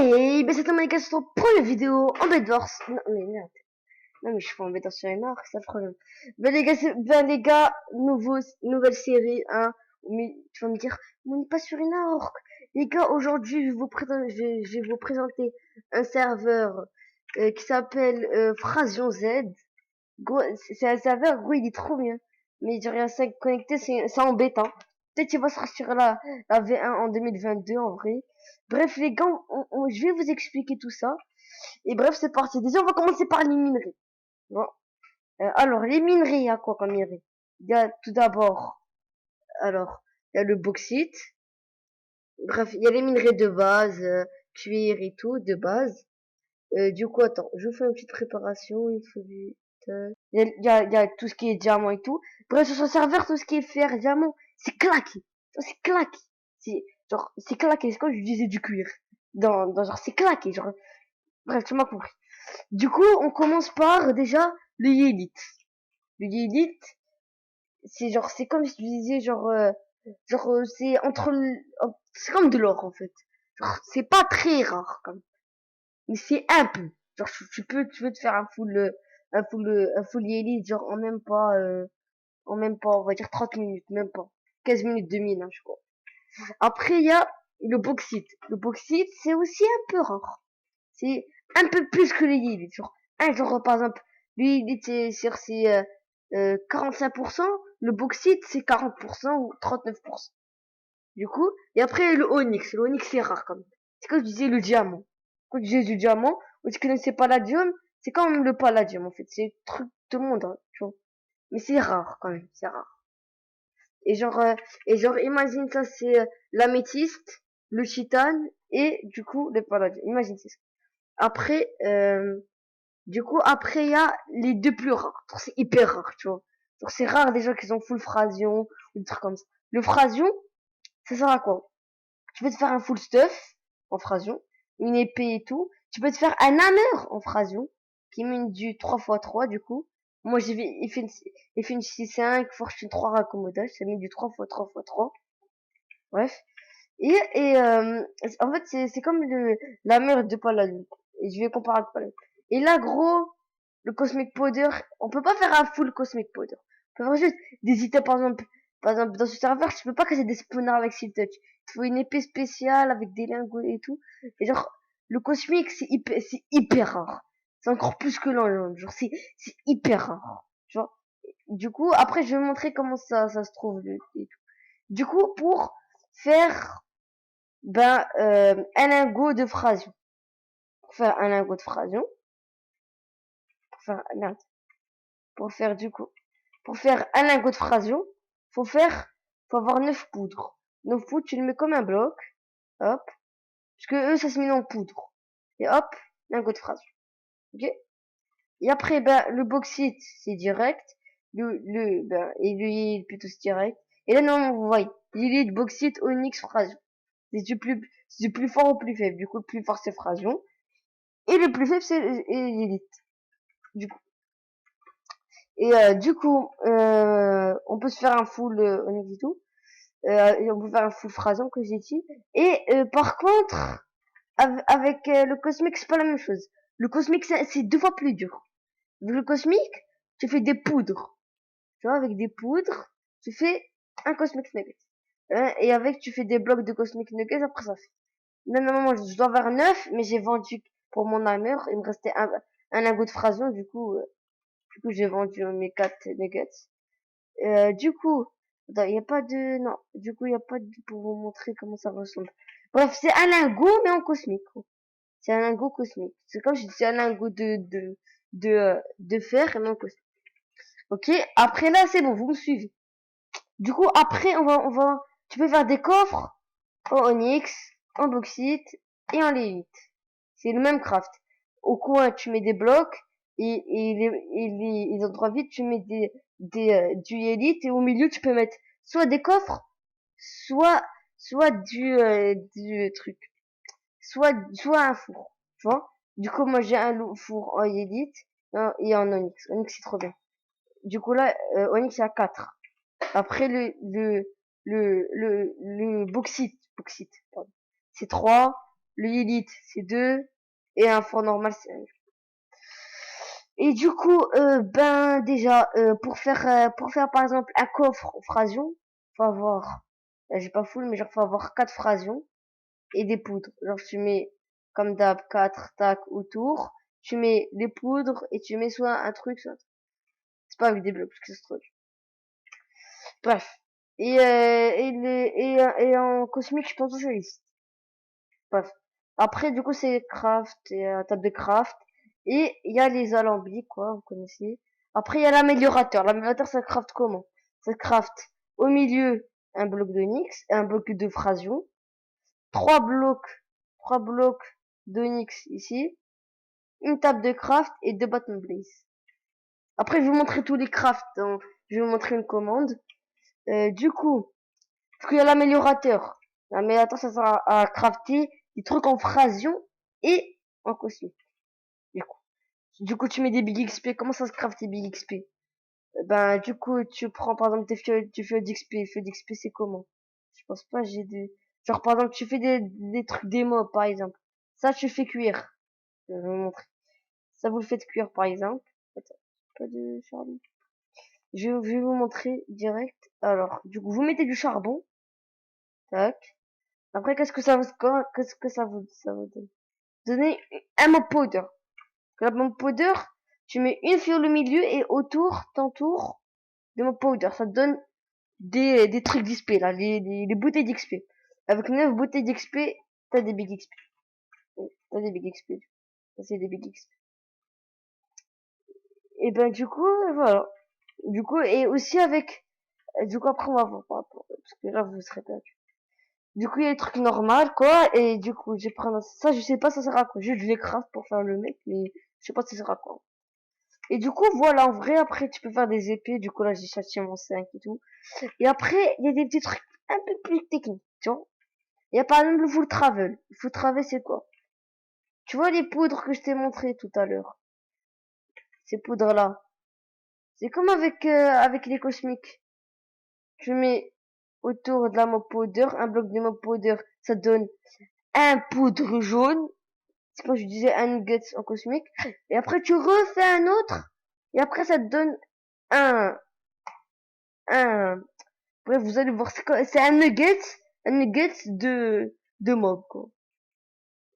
Hey, ben c'est Thomas les gars, c'est ton première vidéo en Bedwars. Non, mais merde. Non, mais je suis pas en Bedwars sur une arc, ça problème. Ben les gars, nouvelle série, hein. Mais tu vas me dire, mais on n'est pas sur une orque. Les gars, aujourd'hui, je vais vous présenter un serveur qui s'appelle Phrasion Z. Gros, c'est un serveur, gros, il est trop bien. Mais j'ai rien 5 connecté, c'est embêtant. Peut-être qu'il va sortir la V1 en 2022 en vrai. Bref, les gars, je vais vous expliquer tout ça. Et bref, c'est parti. Déjà, on va commencer par les minerais. Bon. Alors, les minerais, il y a quoi comme minerais? Il y a tout d'abord, alors, il y a le bauxite. Bref, il y a les minerais de base, cuir et tout, de base. Du coup, attends, je vous fais une petite préparation. Il faut du... il y a tout ce qui est diamant et tout. Bref, sur son serveur, tout ce qui est fer, diamant, c'est claqué. C'est claqué. C'est claqué. C'est comme je disais du cuir. Genre, c'est claqué. Genre, bref, tu m'as compris. Du coup, on commence par, déjà, le Yélite. Le Yélite, c'est comme si tu disais, c'est c'est comme de l'or, en fait. Genre, c'est pas très rare, comme. Mais c'est un peu. Genre, tu peux te faire un full Yélite, genre, en même pas, on va dire 30 minutes, même pas. 15 minutes, 2000, hein, je crois. Après, il y a le bauxite. Le bauxite, c'est aussi un peu rare. C'est un peu plus que les Yélites. Genre, par exemple, le Yélite, c'est 45%. Le bauxite, c'est 40% ou 39%. Du coup, et après, le onyx. Le onyx, c'est rare, quand même. C'est comme je disais, le diamant. Quand je disais du diamant, ou tu connaissais palladium, c'est comme le palladium, en fait. C'est le truc de monde, hein, tu vois. Mais c'est rare, quand même. C'est rare. Et genre, euh, et genre, imagine ça, c'est l'améthyste, le titane et du coup le palladium. Imagine c'est ça. Après, du coup, après il y a les deux plus rares. C'est hyper rare, tu vois. Genre, c'est rare des gens qui ont full phrasion ou des trucs comme ça. Le phrasion, ça sert à quoi? Tu peux te faire un full stuff en phrasion, une épée et tout. Tu peux te faire un hammer en phrasion qui mine du 3x3 du coup. Moi j'ai vu, il fait une 6-5, fortune 3 raccommodage, ça met du 3x3x3. Bref. En fait, c'est comme la mère de Paladin. Et je vais comparer avec Paladin. Et là, gros, le Cosmic Powder, on peut pas faire un full Cosmic Powder. On peut faire juste des items, par exemple, dans ce serveur, tu peux pas casser des spawners avec Seal Touch. Il faut une épée spéciale avec des lingots et tout. Et genre, le Cosmic, c'est hyper rare. C'est encore plus que l'ange. Genre, c'est hyper rare. Genre, du coup, après, je vais montrer comment ça se trouve. Et tout. Du coup, pour faire un lingot de phrasion. Pour faire un lingot de phrasion, merde, pour faire du coup, pour faire un lingot de phrasion, faut faire, faut avoir 9 poudres. 9 poudres, tu le mets comme un bloc, hop, parce que eux, ça se met en poudre. Et hop, lingot de phrasion. Ok? Et après, le bauxite, c'est direct. Et lui, plutôt c'est direct. Et là, non, vous voyez, l'élite, bauxite, onyx, phrasion. C'est du plus fort au plus faible. Du coup, le plus fort, c'est phrasion. Et le plus faible, c'est l'élite. Du coup. Et on peut se faire un full onyx et tout. Et on peut faire un full phrason, que j'ai dit. Et par contre, avec le cosmique, c'est pas la même chose. Le cosmique, c'est 2 fois plus dur. Avec le cosmique, tu fais des poudres. Tu vois, avec des poudres, tu fais un cosmic nugget. Et avec, tu fais des blocs de cosmic nuggets, après ça fait. Normalement, je dois avoir 9, mais j'ai vendu pour mon hammer. Il me restait un lingot de phrasion, du coup, j'ai vendu mes 4 nuggets. Du coup, il y a pas de, non, du coup, il y a pas de, pour vous montrer comment ça ressemble. Bref, c'est un lingot, mais en cosmique. C'est un lingot cosmique. C'est comme je dis, c'est un lingot de fer, mais en cosmique. Ok, après là, c'est bon, vous me suivez. Du coup, après, tu peux faire des coffres en onyx, en bauxite et en lélite. C'est le même craft. Au coin, tu mets des blocs les endroits vides, tu mets du élite et au milieu, tu peux mettre soit des coffres, soit, soit du truc, soit un four. Tu vois? Du coup, moi, j'ai un four en élite et en onyx. Onyx, c'est trop bien. Du coup, là, onyx, c'est à 4. Après, le bauxite, pardon, c'est 3. Le Elite, c'est 2. Et un fort normal, c'est 1. Et du coup, ben déjà, pour faire par exemple un coffre au phrasion, faut avoir, j'ai pas full, mais genre faut avoir 4 phrasions et des poudres. Genre tu mets comme d'hab 4 tac autour, tu mets les poudres et tu mets soit un truc, soit c'est pas avec des blocs parce que c'est trop dur. Bref. Et en cosmique, je pense que je liste. Bref. Après, du coup, c'est craft et table de craft. Et il y a les alambics, quoi, vous connaissez. Après, il y a l'améliorateur. L'améliorateur, ça craft comment? Ça craft au milieu un bloc d'onyx, un bloc de phrasion, trois blocs, trois blocs d'onyx ici, une table de craft et deux bâtons blaze. Après, je vais vous montrer tous les crafts. Donc, je vais vous montrer une commande. Du coup, parce qu'il y a l'améliorateur. L'améliorateur, ça sert à crafter des trucs en phrasion et en cosmique. Du coup, tu mets des Big XP. Comment ça se craft des Big XP? Ben, du coup, tu prends par exemple tes fioles, tu fais d'XP. Fioles d'XP, c'est comment? Je pense pas, j'ai des... Genre, par exemple, tu fais des trucs démo, par exemple. Ça, tu fais cuire. Je vais vous montrer. Ça, vous le faites cuire, par exemple. Attends, pas de charbon. Je vais vous montrer direct. Alors, du coup, vous mettez du charbon. Tac. Après, qu'est-ce que ça vous donne? Donner un mob powder. La mob powder, tu mets une fiole au milieu et autour, t'entoures de mob powder. Ça te donne des trucs d'XP, là, les bouteilles d'XP. Avec 9 bouteilles d'XP, t'as des big XP. T'as des big XP. Ça, c'est des big XP. Et ben, du coup, voilà. Du coup, et aussi avec, du coup, après, on va voir par rapport, parce que là, vous serez perdu. Du coup, il y a les trucs normaux, quoi, et du coup, je vais prendre ça, je sais pas ça sert à quoi. Juste, je les craft pour faire le mec, mais je sais pas ça sert à quoi. Et du coup, voilà, en vrai, après, tu peux faire des épées, du coup, là, j'ai châtiment 5 et tout. Et après, il y a des petits trucs un peu plus techniques, tu vois. Il y a par exemple le full travel. Le full travel, c'est quoi? Tu vois les poudres que je t'ai montré tout à l'heure? Ces poudres-là. C'est comme avec les cosmiques. Tu mets autour de la mob powder, un bloc de mob powder, ça donne un poudre jaune. C'est quand je disais un nugget en cosmique. Et après, tu refais un autre. Et après, ça te donne un, un, bref, vous allez voir, c'est un nugget de mob, quoi.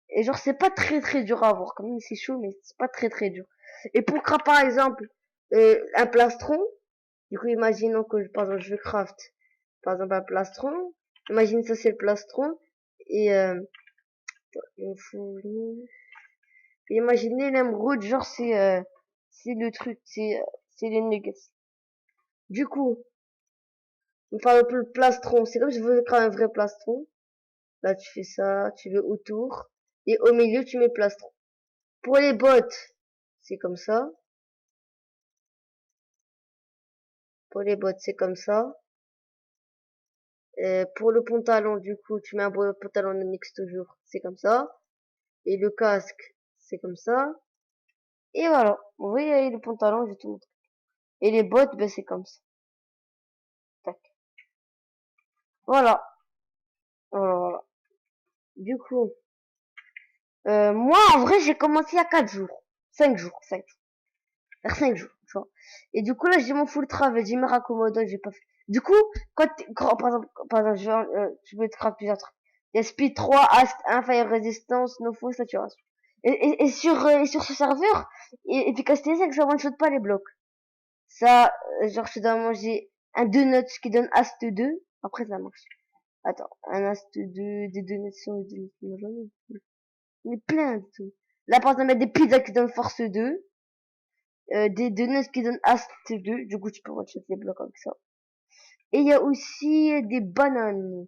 Et genre, c'est pas très très dur à avoir, quand même, c'est chaud, mais c'est pas très très dur. Et pour craft, par exemple, un plastron, du coup, imaginons que, par exemple, je veux craft, par exemple, un plastron. Imagine ça, c'est le plastron. Et, il me faut, imaginez l'émeraude, genre, c'est le truc, c'est les nuggets. Du coup, par exemple, le plastron, c'est comme si je veux créer un vrai plastron. Là, tu fais ça, tu veux autour. Et au milieu, tu mets plastron. Pour les bottes, c'est comme ça. Pour les bottes, c'est comme ça. Pour le pantalon, du coup, tu mets un pantalon de mix toujours. C'est comme ça. Et le casque, c'est comme ça. Et voilà. Vous voyez, le pantalon, j'ai tout montré. Et les bottes, ben, c'est comme ça. Tac. Voilà. Voilà, voilà. Du coup, moi, en vrai, j'ai commencé il y a 4 jours. 5 jours, 5 jours. Vers 5 jours, tu vois. Et du coup, là, j'ai mon full travail, j'ai mes raccommodages, j'ai pas fait. Du coup, par exemple, je vais te faire plusieurs trucs. Il y a Speed 3, Ast 1, Fire Resistance, No Faux, Saturation. Et sur ce serveur, efficacité 5, ça one shot pas les blocs. Ça, genre, je te dois manger un donut qui donne Ast 2. Après, ça marche. Attends, un Ast 2, des donuts sur les donuts. Il y a plein de tout. Là, par exemple, il y a des pizzas qui donnent Force 2. Des donuts qui donnent Ast 2. Du coup, tu peux one shot les blocs avec ça. Et il y a aussi des bananes.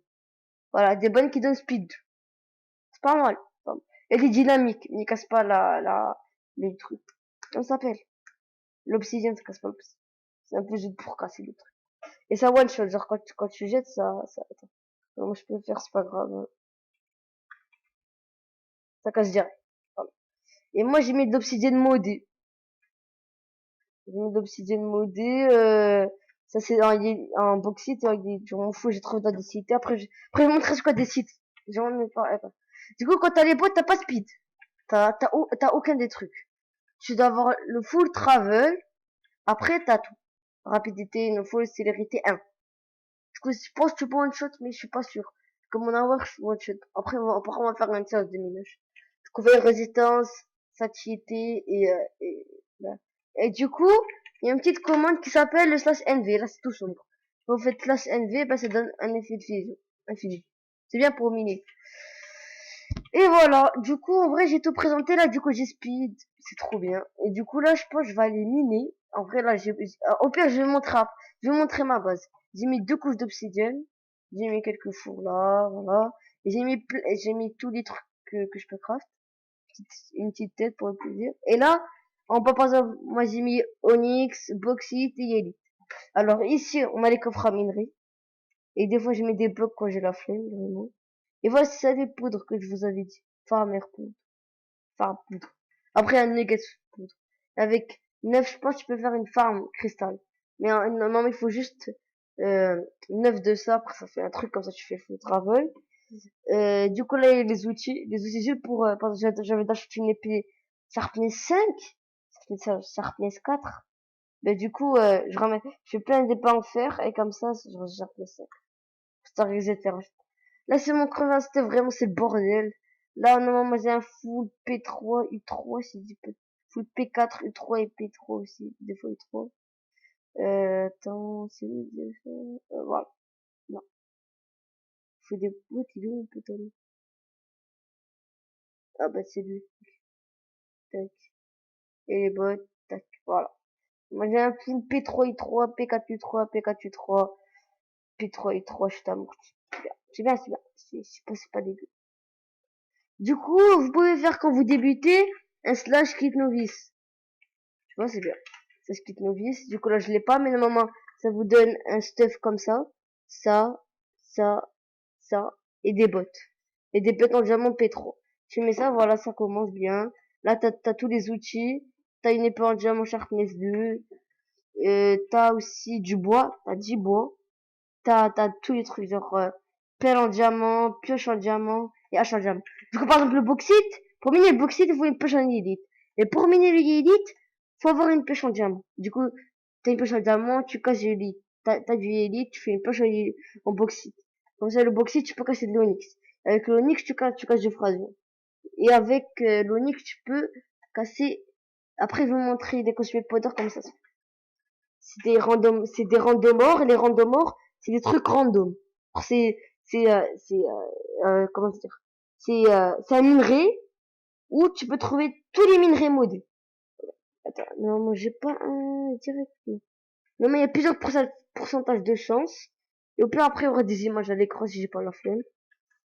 Voilà, des bananes qui donnent Speed. C'est pas mal. Il y a des dynamiques. Mais ils cassent pas les trucs. Comment ça s'appelle? L'obsidienne, ça casse pas l'obsidienne. C'est un peu juste pour casser le truc. Et ça one shot, genre quand tu jettes, attends. Moi je peux le faire, c'est pas grave. Hein. Ça casse direct. Voilà. Et moi j'ai mis de l'obsidienne modée. J'ai mis de l'obsidienne modée, ça c'est en bauxite, je m'en fous, j'ai trouvé dans des sites. Après je vais montrer ce quoi des sites. J'en ai pas, Du coup, quand t'as les bots, t'as pas speed. T'as aucun des trucs. Tu dois avoir le full travel. Après, t'as tout. Rapidité, une full célérité 1. Du coup, je pense que tu peux one shot, mais je suis pas sûr. Comme on a voir, je suis one shot. Après, on va faire une séance de minage. Du coup, résistance, satiété là. Et du coup, il y a une petite commande qui s'appelle le slash NV. Là, c'est tout sombre. Quand vous faites slash NV, bah, ça donne un effet de fusion. Infini. C'est bien pour miner. Et voilà. Du coup, en vrai, j'ai tout présenté là. Du coup, j'ai speed. C'est trop bien. Et du coup, là, je pense que je vais aller miner. En vrai, là, au pire, je vais montrer ma base. J'ai mis 2 couches d'obsidienne. J'ai mis quelques fours là, voilà. Et j'ai mis tous les trucs que je peux craft. Une petite tête pour le plaisir. Et là, en bas, par exemple, moi, j'ai mis onyx, bauxite et élite. Alors, ici, on a les coffres à minerai. Et des fois, je mets des blocs quand j'ai la flemme, vraiment. Et voici ça des poudres que je vous avais dit. Farmer poudre. Farm poudre. Après, un nugget poudre. Avec 9, je pense que tu peux faire une farm cristal. Mais normalement, il faut juste 9 de ça. Après, ça fait un truc comme ça, tu fais full travel. Du coup, là, il y a les outils. Les outils juste pour, parce que j'avais acheté une épée Sharpness 5. Sharpness 4. Mais du coup, je fais plein d'épées en fer. Et comme ça, je Sharpness 5. Star etc. Là, c'est mon crevasse, c'était vraiment, c'est le bordel. Là, normalement, moi, j'ai un full P3, U3, si je dis pas. Full P4, U3 et P3 aussi. Des fois U3. Attends, c'est où, voilà. Non. Faut des bots, il est où, putain? Ah, bah, c'est lui. Tac. Et les bots, tac. Voilà. Moi, j'ai un full P3, U3, P4, U3, P4, U3, P3, U3, je suis amorti. C'est bien, c'est bien. C'est pas dégueu. Du coup, vous pouvez faire quand vous débutez un slash kit novice. Tu vois, c'est bien. Slash kit novice. Du coup, là, je l'ai pas, mais normalement, ça vous donne un stuff comme ça. Ça, ça, ça. Et des bottes. Et des bottes en diamant P3. Tu mets ça, voilà, ça commence bien. Là, t'as tous les outils. T'as une épée en diamant Sharpness 2. T'as aussi du bois. T'as 10 bois. T'as tous les trucs, genre, pelle en diamant, pioche en diamant et hache en diamant. Du coup, par exemple, le bauxite, pour miner le bauxite, il faut une pioche en élite. Et pour miner le élite, faut avoir une pioche en diamant. Du coup, t'as une pioche en diamant, tu casses l'élite. T'as du élite, tu fais une pioche en bauxite. Comme ça, le bauxite, tu peux casser de l'onyx. Avec l'onyx, tu casses du phrasion. Et avec l'onyx, tu peux casser. Après, je vais vous montrer des cosmic powder comme ça. C'est des randomors, et les randomors, c'est des trucs random. Comment dire, c'est un minerai où tu peux trouver tous les minerais modés. Attends, non, moi j'ai pas un direct. Non, mais il y a plusieurs pourcentages de chance. Et au pire, après, il y aura des images à l'écran si j'ai pas la flemme.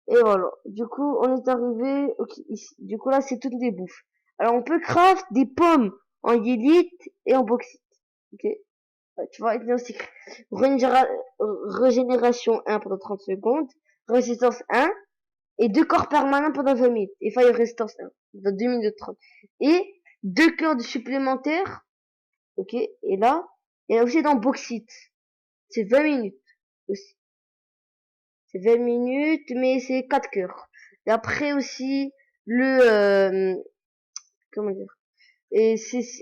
Et voilà. Du coup, on est arrivé, ok, ici. Du coup, là, c'est toutes des bouffes. Alors, on peut craft des pommes en yélite et en bauxite. Ok. Tu vois, diagnostic. Régénération 1 pendant 30 secondes. Résistance 1. Et 2 corps permanents pendant 20 minutes. Et fire résistance 1. Dans 2 minutes 30. Et 2 cœurs supplémentaires. Ok. Et là, il y a aussi dans bauxite. C'est 20 minutes aussi. C'est 20 minutes, mais c'est 4 cœurs. Et après aussi, comment dire? Et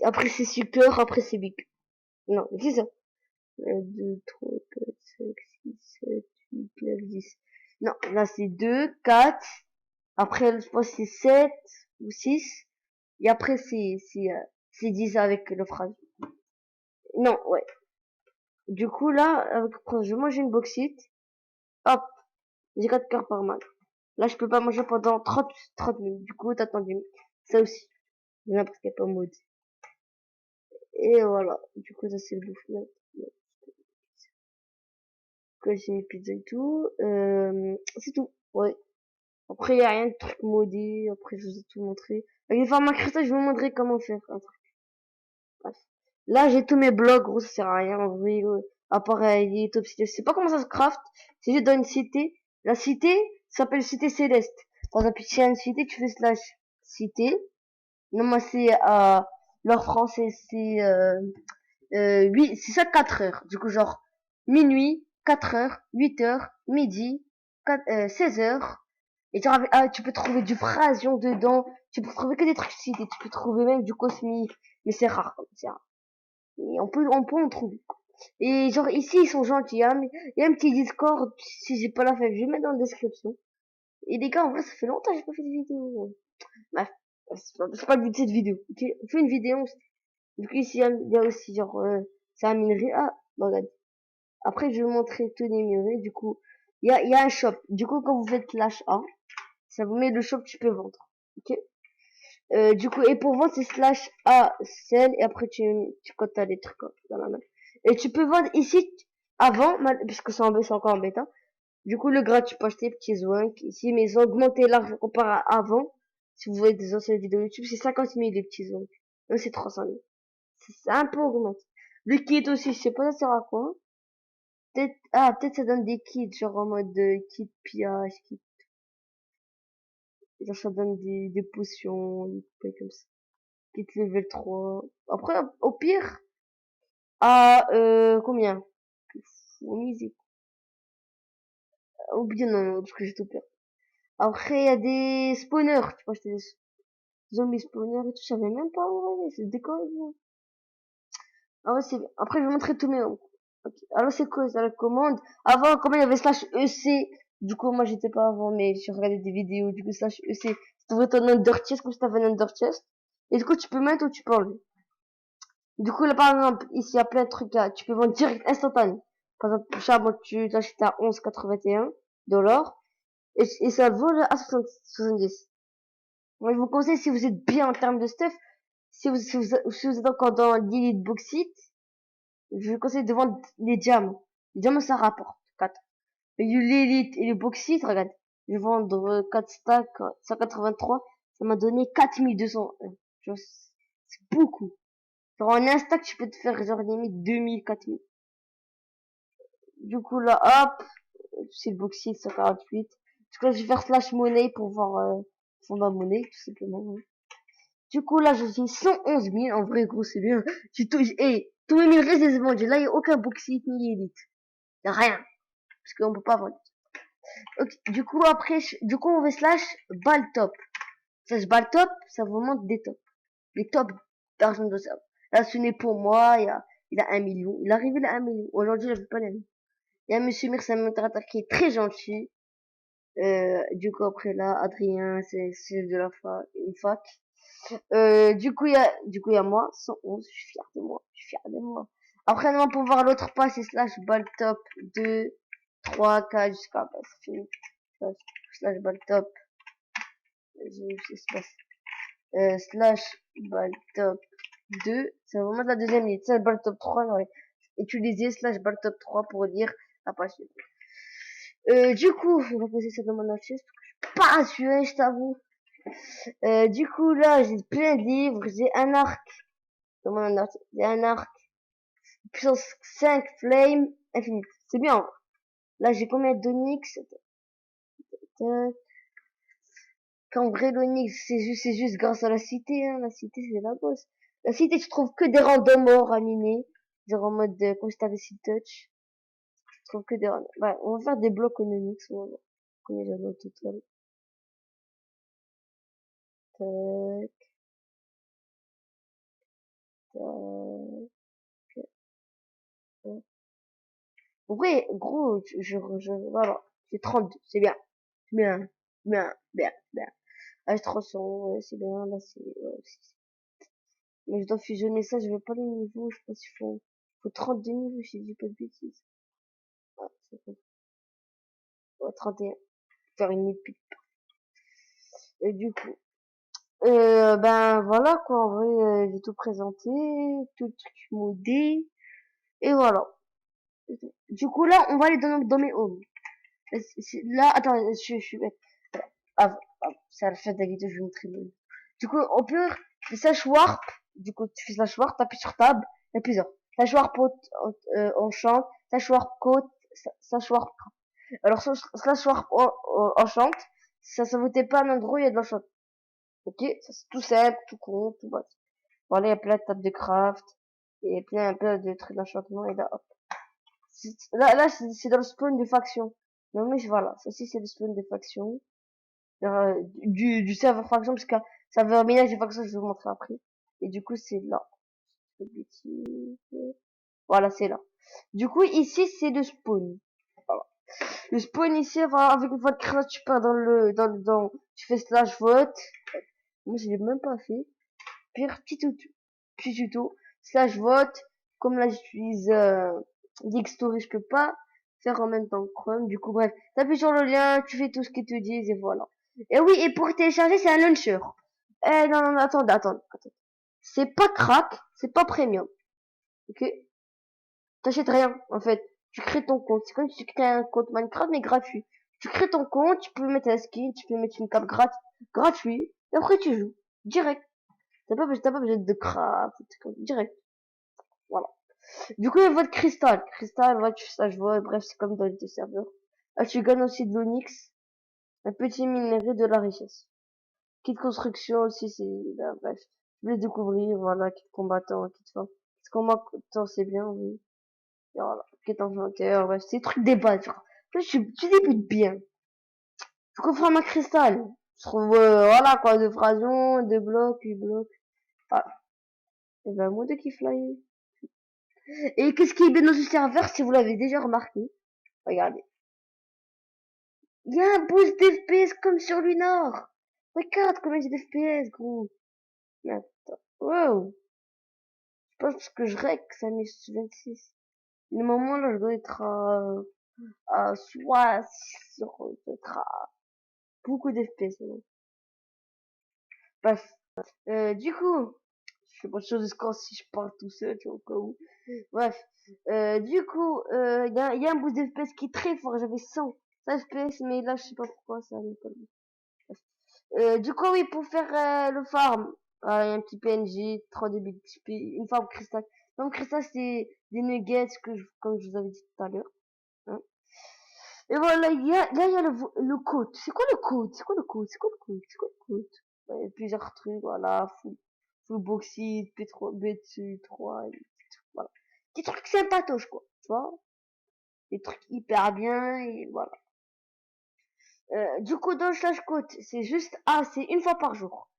après c'est 6 cœurs, après c'est big. Non, c'est ça. 1, 2, 3, 4, 5, 6, 7, 8, 9, 10. Non, là c'est 2, 4. Après, je pense que c'est 7 ou 6. Et après, c'est 10 avec le phrase. Non, ouais. Du coup, là, avec le phrase, je mange une bauxite. Hop, j'ai 4 cœurs par mal. Là, je peux pas manger pendant 30 minutes. Du coup, t'attends 10 minutes. Ça aussi. N'importe quel pas mode. Et voilà. Du coup, ça c'est le bouffe. Que j'ai mis pizza et tout. C'est tout. Ouais. Après, il y a rien de truc modé. Après, je vous ai tout montré. Avec les formats cristal, je vais vous montrer comment faire un truc. Bref. Là, j'ai tous mes blocs, gros, ça sert à rien, en vrai, à part les top cités. Je sais pas comment ça se craft. C'est juste dans une cité. La cité s'appelle cité céleste. Par exemple, si y a une cité, tu fais slash cité. Non, moi, c'est, leur français, c'est, 8, c'est ça 4 heures. Du coup, genre, minuit, 4 heures, 8 heures, midi, 16 heures. Et genre, tu peux trouver du Brasion dedans. Tu peux trouver que des trucs cités. Tu peux trouver même du cosmique. Mais c'est rare, c'est rare. Et on peut en trouver. Et genre, ici, ils sont gentils, hein. Mais il y a un petit Discord. Si j'ai pas la fève, je vais mettre dans la description. Et les gars, en vrai, ça fait longtemps que j'ai pas fait de vidéo. Bref, c'est pas le but de cette vidéo. Ok, on fait une vidéo. Du coup, ici, il y a aussi, genre, c'est un minerai. Ah, bah, regarde. Après, je vais vous montrer tous les minerais. Du coup, il y a un shop. Du coup, quand vous faites slash A, ça vous met le shop que tu peux vendre. Ok. Du coup, et pour vendre, c'est slash A, sell, et après, quand t'as des trucs dans la main. Et tu peux vendre ici, avant, puisque c'est encore en bêta. Du coup, le gratuit, tu peux acheter petits Zwank ici, mais ils ont augmenté l'argent comparé à avant. Si vous voyez des anciennes vidéos YouTube, c'est 50 000 les petits Zwank. Là, c'est 300 000. C'est un peu augmenté. Le kit aussi, je sais pas ça sert à quoi. Peut-être ça donne des kits, genre en mode kit pillage, genre ça donne des potions, des trucs comme ça. Kit level 3. Après, au pire, combien? Faut miser. Ou bien non, parce que j'ai tout perdu. Après, il y a des spawners. Tu peux acheter des zombies spawners et tout. Je savais même pas, ouais, c'est décoré. Ah ouais, c'est bien. Après, je vais montrer tous mes noms. Ok. Alors, c'est quoi, ça, la commande? Avant, comment il y avait slash EC. Du coup, moi, j'étais pas avant, mais j'ai regardé des vidéos. Du coup, slash EC. Tu ouvres ton under chest comme si t'avais un under chest. Et du coup, tu peux mettre ou tu peux enlever. Du coup, là, par exemple, ici, il y a plein de trucs là. Tu peux vendre direct instantané. Par exemple, le charbon, tu l'achètes à 11,81 $. Et ça vaut là à 70. Moi, je vous conseille, si vous êtes bien en termes de stuff, si vous êtes encore dans l'élite bauxite, je vous conseille de vendre les diamants. Les diamants, ça rapporte 4. Mais l'élite et le bauxite, regarde. Je vais vendre 4 stacks, 183. Ça m'a donné 4200. Genre, c'est beaucoup. Genre, en un stack, tu peux te faire, genre, limite 2000, 4000. Du coup, là, hop, c'est le bauxite, 148. Du coup, là, je vais faire slash monnaie pour voir, pour ma monnaie, tout simplement. Ouais. Du coup, là, je suis 111 000. En vrai, gros, c'est bien. Tous mes 1000 restes vendus. Là, il n'y a aucun bauxite ni élite. Il n'y a rien. Parce qu'on peut pas vendre. Ok. Du coup, après, on va slash baltop. Slash baltop, ça vous montre des tops. Les tops d'argent de ça. Là, ce n'est pour moi. Il a 1 million. Il est arrivé à 1 million. Aujourd'hui, il n'avait pas l'année. Il y a monsieur Mirsa qui est très gentil. Du coup, après là, Adrien, c'est chef de la fac. Du coup, il y a moi, 111, je suis fier de moi, je suis fier de moi. Après, on va pouvoir l'autre pas, c'est slash baltop 2, 3, 4, jusqu'à, bah, c'est fini. Slash baltop, je sais pas, slash baltop 2, c'est vraiment la deuxième ligne, slash baltop 3, non, utiliser slash baltop 3 pour lire la page. Du coup, on va poser ça dans mon affiche, parce que je suis pas assuré, je t'avoue. Du coup, là, j'ai plein de livres, j'ai un arc. Comment un arc? J'ai un arc. Puissance 5 flame infinite. C'est bien. Là, j'ai combien d'onyx? Qu'en vrai, l'onyx, c'est juste grâce à la cité, hein. La cité, c'est la bosse. La cité, tu trouves que des randoms morts à miner. Genre en mode, comme si t'avais Seal Touch. Tu trouves que des randoms. Ouais, on va faire des blocs en onyx, on va voir. Combien j'en ai au total. Tac, tac, tac. Ouais, gros, voilà. J'ai 32, c'est bien. Bien, bien, bien, bien. H300, ouais, c'est bien, là, ouais, mais je dois fusionner ça, je veux pas les niveaux, je pense qu'il faut 32 niveaux, si je dis pas de bêtises. Ah, c'est bon. Ouais, 31. Faire une épique. Et du coup, ben, voilà, quoi, en vrai, j'ai tout présenté, tout le truc modé, et voilà. Du coup, là, on va aller dans mes homes. Là, attends, je suis bête. C'est à la fin de la vidéo, je vais vous montrer le... Du coup, on peut faire slash warp. Du coup, tu fais slash warp, t'appuies sur tab. Il y a plusieurs. Slash warp enchant, slash warp code, slash warp. Alors, slash warp enchant, ça vous pas un endroit où il y a de l'enchant. Ok? Ça, c'est tout simple, tout con, tout bas. Voilà, il y a plein de tables de craft. Et plein de trucs d'enchantement. Et là, hop. Là, c'est dans le spawn de faction. Non, mais voilà. Ça aussi, c'est le spawn de faction. du serveur faction, parce que serveur minage et faction, je vais vous montrer après. Et du coup, c'est là. Voilà, c'est là. Du coup, ici, c'est le spawn. Voilà. Le spawn ici, avec votre crash, tu pars tu fais slash vote. Moi, je l'ai même pas fait. Pire, petit tuto, slash vote. Comme là, j'utilise, Dixtory, je peux pas faire en même temps que Chrome. Du coup, bref, t'appuies sur le lien, tu fais tout ce qu'ils te disent et voilà. Et oui, et pour télécharger, c'est un launcher. Eh, non, non, attends. C'est pas crack, c'est pas premium. Ok? T'achètes rien, en fait. Tu crées ton compte. C'est comme si tu crées un compte Minecraft, mais gratuit. Tu crées ton compte, tu peux mettre un skin, tu peux mettre une carte gratuit, et après tu joues. Direct. T'as pas besoin de craft, direct. Voilà. Du coup, il y a votre cristal. Cristal, ouais, ça je vois, bref, c'est comme dans les serveurs. Ah, tu gagnes aussi de l'onyx. Un petit minerai de la richesse. Kit construction aussi, c'est, là, bref. Je vais découvrir, voilà, kit combattant, kit fort. Kit combattant, c'est bien, oui. Et voilà, quête inventaire, ouais, c'est des trucs des bases, genre. Tu débutes bien. Je comprends ma cristal. Je trouve, voilà, quoi, de phrasion, de blocs, 8 blocs. Ah, et ben, moi de Keyfly. Et qu'est-ce qui est bien dans ce serveur, si vous l'avez déjà remarqué? Regardez. Il y a un boost d'FPS comme sur Lunar. Regarde combien j'ai d'FPS, gros. Mais attends. Wow. Je pense que je rec, ça met 26. Le moment là, je dois être soit sur, être à beaucoup d'FPS. Bref. Du coup, je fais pas de choses de score si je parle tout seul, tu vois, au cas où. Bref. Du coup, il y a un boost d'FPS qui est très fort. J'avais 100 FPS, mais là, je sais pas pourquoi ça n'est pas le du coup, oui, pour faire le farm, il y a un petit PNJ, 32 bits XP, une farm cristal. Farm cristal, c'est des nuggets comme je vous avais dit tout à l'heure. Hein. Et voilà, il y a le code. C'est quoi le code? C'est quoi le code? C'est quoi le code? C'est quoi le code? Ouais, il y a plusieurs trucs, voilà, full bauxite, P3, B3, voilà. Des trucs sympatoches, quoi, tu vois? Des trucs hyper bien, et voilà. Du coup, dans le slash code, c'est une fois par jour.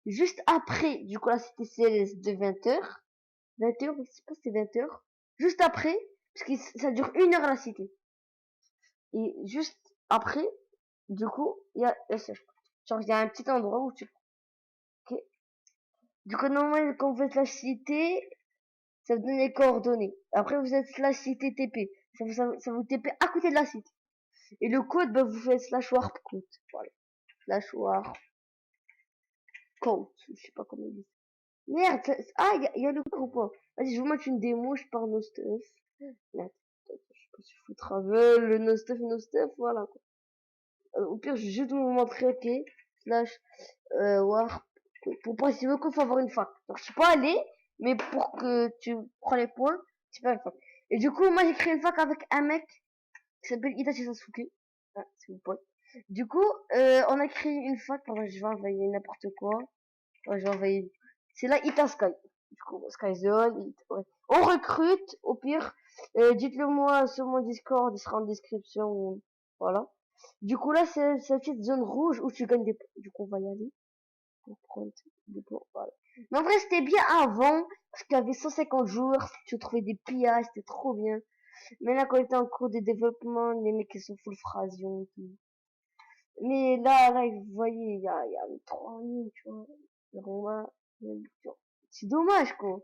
Juste après, du coup, là, c'était CS de 20h. 20h, je sais pas si c'est 20h. Juste après, parce que ça dure 1 heure à la cité. Et juste après, du coup, il y a le slash code. Genre, il y a un petit endroit où ok. Du coup, normalement, quand vous faites la cité, ça vous donne les coordonnées. Après, vous êtes slash cité TP. Ça vous TP à côté de la cité. Et le code, bah, vous faites slash warp code. Voilà. Slash warp code. Je sais pas comment il dit. Merde, ah, il y a le groupe. Vas-y, je vous montre une démo, je pars no stuff. Merde, je sais pas si je fous travel, le no stuff, voilà, quoi. Au pire, je vais juste vous montrer, ok, slash, warp. Pour participer, il faut avoir une fac. Donc, je peux aller, mais pour que tu prends les points, tu peux une fac. Et du coup, moi, j'ai créé une fac avec un mec qui s'appelle Itachi Sasuke. Ah, c'est mon pote. Du coup, on a créé une fac, pardon, je vais envoyer n'importe quoi. Ouais, je vais envoyer. C'est là Itasky. Du coup, Skyzone. Ouais. On recrute, au pire. Dites-le moi sur mon Discord, il sera en description. Voilà. Du coup, là, c'est la petite zone rouge où tu gagnes des points. Du coup, on va y aller. Pour prendre des points. Voilà. Mais en vrai, c'était bien avant. Parce qu'il y avait 150 joueurs. Tu trouvais des pillages, c'était trop bien. Mais là, quand on était en cours de développement, les mecs, ils sont full frasion. Tout. Mais là, vous voyez, il y a 3000, tu vois. Roma, c'est dommage, quoi.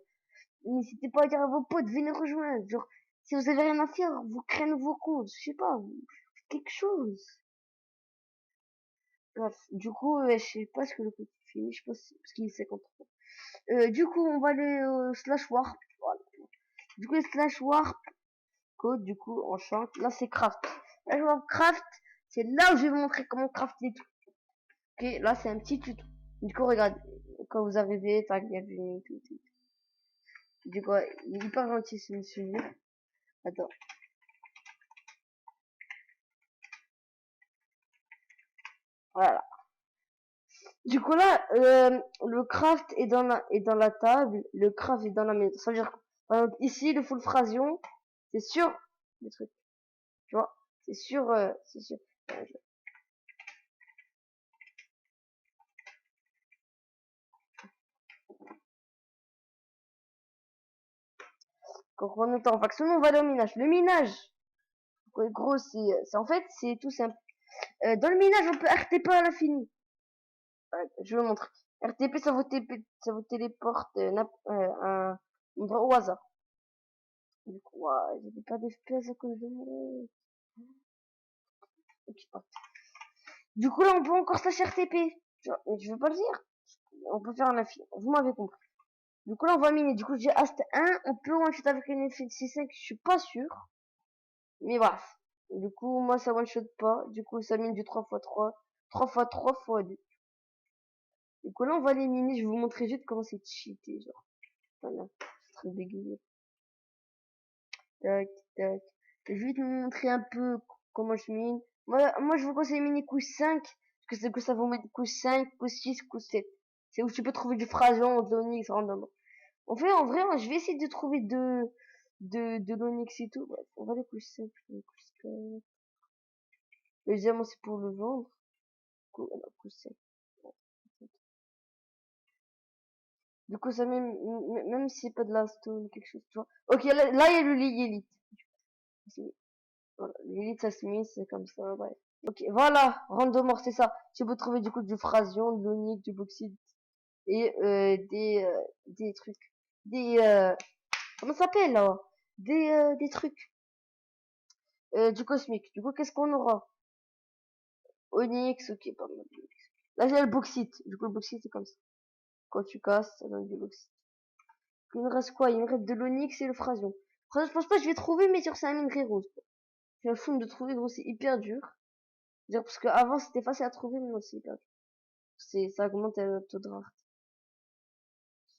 N'hésitez pas à dire à vos potes, venez rejoindre. Genre, si vous avez rien à faire, vous créez un nouveau compte. Je sais pas, faites quelque chose. Bref, du coup, je sais pas ce que le code fait. Je pense parce qu'il est 53. Du coup, on va aller slash warp. Voilà. Du coup, slash warp code, du coup, on chante. Là, c'est craft. Là, je vois craft. C'est là où je vais vous montrer comment crafter tout. Ok, là, c'est un petit tuto. Du coup, regarde, quand vous arrivez, tac, bienvenue, tout. Du coup, il est hyper gentil, ce monsieur. Attends. Voilà. Du coup là, le craft est dans la table, le craft est dans la maison. Ça veut dire, ici, le full phrasion, c'est sûr, le truc, tu vois, c'est sûr. Quand on est en faction, on va aller au minage. Le minage, gros, en fait, c'est tout simple. Dans le minage, on peut RTP à l'infini. Je vous montre. RTP, ça vous téléporte un endroit au hasard. Du coup, j'ai pas d'FPS à cause de moi. Du coup, là, on peut encore slash RTP. Je veux pas le dire. On peut faire un infini. Vous m'avez compris. Du coup, là, on va miner. Du coup, j'ai Ast 1. On peut one-shot avec une FNC 5. Je suis pas sûr. Mais bref. Du coup, moi, ça one-shot pas. Du coup, ça mine du 3x3. 3x3x2. Du coup, là, on va les miner. Je vais vous montrer juste comment c'est cheaté. Genre, voilà. C'est très bégayer. Tac, tac. Je vais vite vous montrer un peu comment je mine. Moi, je vous conseille miner couche 5. Parce que c'est que ça vous met couche 5, couche 6, couche 7. C'est où tu peux trouver du Frasion, de l'Onyx, random. En vrai, moi, je vais essayer de trouver de l'Onyx et tout. Bref, on va les couche 5. Les couche 4. Le diamant, c'est pour le vendre. Couche 5. Du coup, ça même si c'est pas de la stone, quelque chose, tu vois. Ok, là, il y a le Elite. Voilà, l'élite, ça se met, c'est comme ça, bref. Ok, voilà, random, c'est ça. Tu peux trouver du coup du Frasion, de l'Onyx, du Bauxite et des trucs. Des, comment ça s'appelle là? Des trucs. Du cosmique. Du coup, qu'est-ce qu'on aura? Onyx, ok, pas mal. Là, j'ai le Bauxite. Du coup, le Bauxite, c'est comme ça. Quand tu casses, ça donne du Bauxite. Il me reste quoi? Il me reste de l'Onyx et le Frasion. Frasion, je pense pas que je vais trouver, mais sur c'est un minerai rose. J'ai un fou de trouver, gros, c'est hyper dur. Dire parce que avant c'était facile à trouver, mais non, c'est hyper dur. Ça augmente le taux de rareté.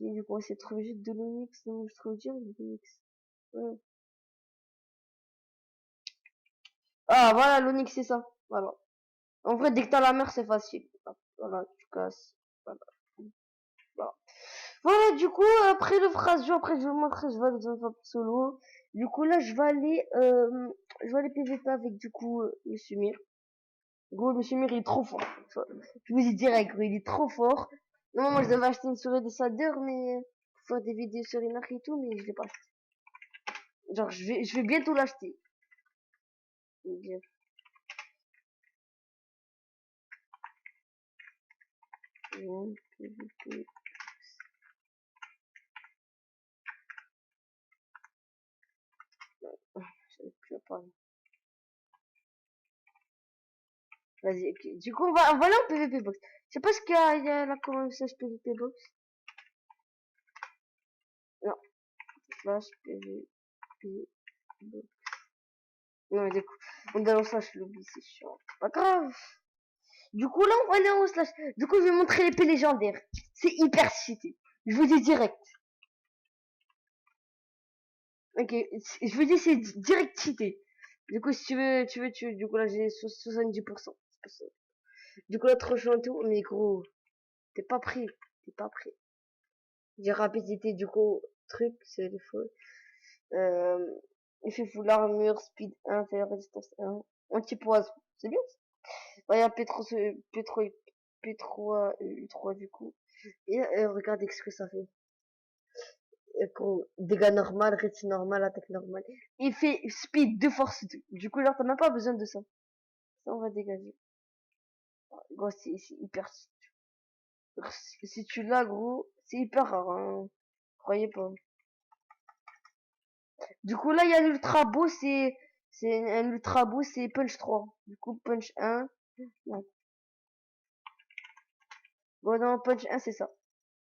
Et du coup, on va essayer de trouver juste de l'Onyx. Non, je trouve dur, de l'Onyx. Ouais. Ah, voilà, l'Onyx, c'est ça. Voilà. En vrai, dès que t'as la mer, c'est facile. Voilà, tu casses. Voilà. Voilà. Voilà, du coup, après le Frasio, après je vais vous montrer, je vais aller dans un solo. Du coup, là, je vais aller PVP avec, du coup, Monsieur Mir. Gros, Monsieur Mir, il est trop fort. Je vous dis direct, gros, il est trop fort. Non, moi, je devais acheter une souris de Sader, mais, pour faire des vidéos sur Inark et tout, mais je l'ai pas acheté. Genre, je vais bientôt l'acheter. J'arrive plus à parler. Vas-y, ok. Du coup, on va aller en PVP box. Je sais pas ce il y a là, comment message PVP box. Non, slash PVP box. Non, mais du coup, on est dans slash lobby, c'est chiant. Pas grave. Du coup, là, on va aller en slash. Du coup, je vais montrer l'épée légendaire. C'est hyper cheaté. Je vous dis direct. Ok, je vous dis, c'est direct cheaté. Du coup, si tu veux, du coup, là, j'ai 70%. Du coup, là, trop chaud et tout, mais gros, t'es pas prêt. T'es pas prêt. J'ai rapidité, du coup, truc, c'est le faux. Effet full armure, speed 1, fire résistance 1, anti-poison. C'est bien ça. Il y a Pétro U3 du coup. Et regardez ce que ça fait. Dégâts normal, rétine normal, attaque normale. Il fait speed de force 2. Du coup, genre, t'as même pas besoin de ça. Ça, on va dégager. Gros, c'est hyper. Si tu l'as, gros, c'est hyper rare, hein. Croyez pas. Du coup, là, il y a l'ultra beau, c'est un ultra beau, c'est punch 3. Du coup, punch 1. Non. Bon, dans punch 1, c'est ça.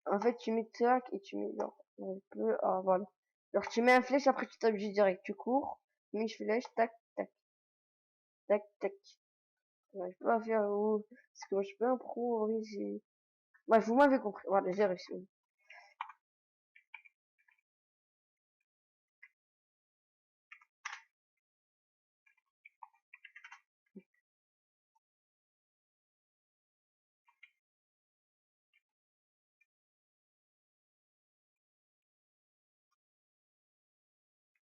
En fait, tu mets tac et tu mets genre un peu, ah, voilà. Alors, tu mets un flèche, après tu tapes juste direct. Tu cours, tu mets une flèche, tac, tac, tac, tac. Ouais, je peux pas faire, parce que moi, je suis pas un pro, oui, j'ai. Bref, vous m'avez compris. Voilà, j'ai réussi.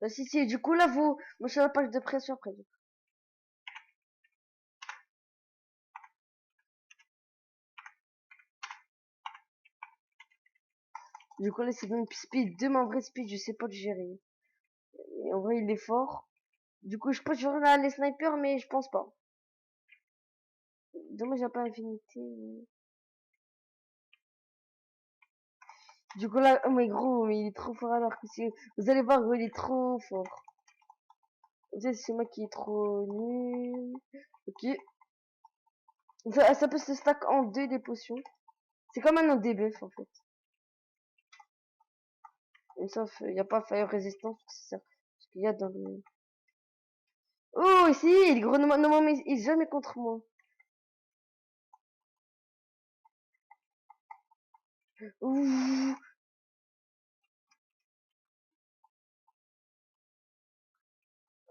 Bah, si, du coup, là, moi, je suis à la page de pression après. Du coup, là, c'est une speed 2, mais en vrai speed, je sais pas le gérer. Et en vrai, il est fort. Du coup, je pense que j'aurai là les snipers, mais je pense pas. Dommage, j'ai pas infinité. Du coup, là, oh, mais gros, mais il est trop fort alors que si... Vous allez voir, gros, il est trop fort. C'est moi qui est trop nul. Ok. Ça peut se stack en deux des potions. C'est comme un debuff en fait. Et sauf, il n'y a pas fire résistance, c'est ça. Ce qu'il y a dans le... Oh, ici, il gros, non, mais il est jamais contre moi. Ouh.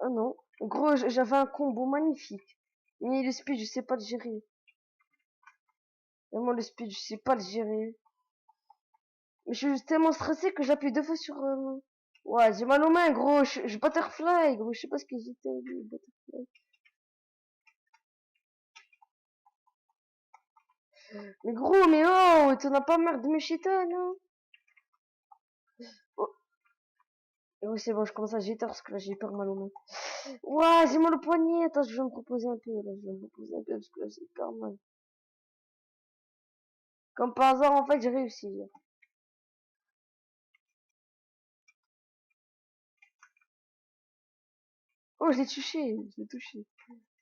Ah non. Gros, j'avais un combo magnifique. Mais le speed, je sais pas le gérer. Vraiment, le speed, je sais pas le gérer. Mais je suis tellement stressé que j'appuie deux fois sur... Ouais, j'ai mal aux mains, gros. Je butterfly, gros. Je sais pas ce que j'étais. Butterfly. Mais gros, mais oh, t'en as pas marre de mes chétans, non? Oh, oui, c'est bon, je commence à jeter parce que là, j'ai hyper mal aux mains. Ouais, j'ai mal au poignet. Attends, je vais me reposer un peu, là. Je vais me reposer un peu parce que là, c'est hyper mal. Comme par hasard, en fait, j'ai réussi. Là. Oh, je l'ai touché. Je l'ai touché.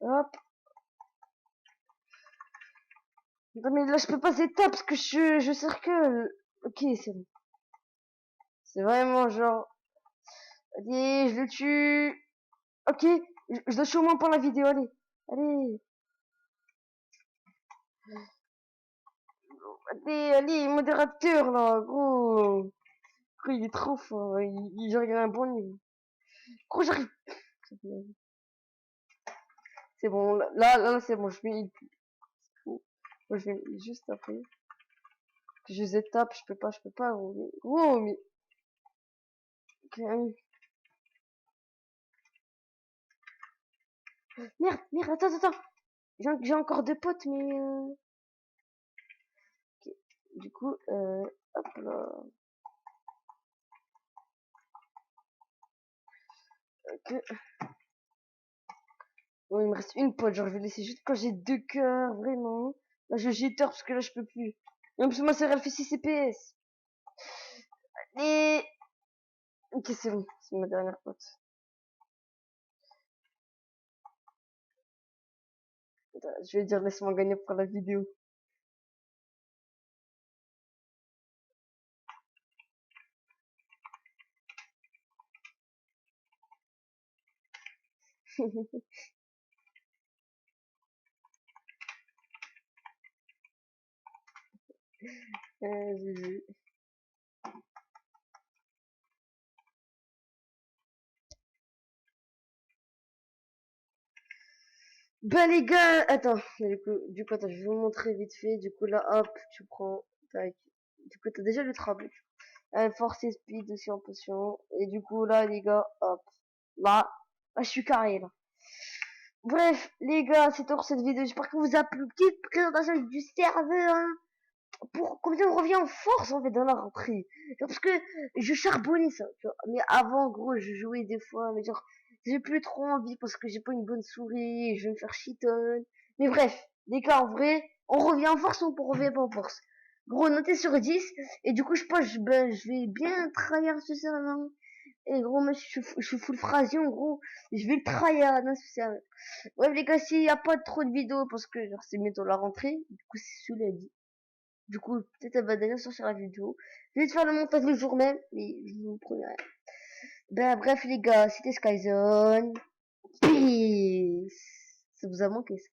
Hop. Non, mais là, je peux pas c'est top parce que je circule. Ok, c'est bon. C'est vraiment genre... Allez, je le tue. Ok, je dois tuer au moins pour la vidéo, allez. Allez. Allez, modérateur, là, gros. Gros, il est trop fort. Genre, il a un bon niveau. Gros, j'arrive. C'est bon, là, c'est bon, je mets... Moi, je vais juste après. Que je les étape, je peux pas, gros. Gros, mais... Merde, attends. J'ai encore deux potes, mais... Okay. Du coup, hop là. Ok. Bon, il me reste une pote, genre je vais laisser juste quand j'ai deux cœurs, vraiment. Là, je jitter parce que là, je peux plus. Et en plus, moi, c'est elle fait 6 CPS. Et... Ok, c'est bon, c'est ma dernière pote. Attends, je vais dire laisse-moi gagner pour la vidéo. GG. Bah les gars, attends, du coup, attends, je vais vous montrer vite fait. Du coup là, hop, tu prends, tac. Du coup, t'as déjà le travail. Force et speed aussi en potion. Et du coup là, les gars, hop, là, je suis carré là. Bref, les gars, c'est tout pour cette vidéo. J'espère que vous a plu. Petite présentation du serveur. Hein, pour combien on revient en force en fait dans la rentrée. Genre, parce que je charbonnais ça. Tu vois. Mais avant, gros, je jouais des fois. Mais genre, j'ai plus trop envie parce que j'ai pas une bonne souris. Je vais me faire chiton. Mais bref, les gars, en vrai, on revient en force ou on revient pas en force. Gros, notez sur 10. Et du coup, je pense je vais bien trahir ce serveur. Et gros, moi, je suis full phrasien, gros. Je vais le trahir dans ce serveur. Bref, les gars, s'il y a pas trop de vidéos parce que genre c'est bientôt la rentrée, du coup c'est celui-là dit. Du coup, peut-être elle va déjà sortir la vidéo. Je vais te faire le montage le jour même, mais je vous promets rien. Ben bref les gars, c'était Skyzone. Peace. Ça vous a manqué ça.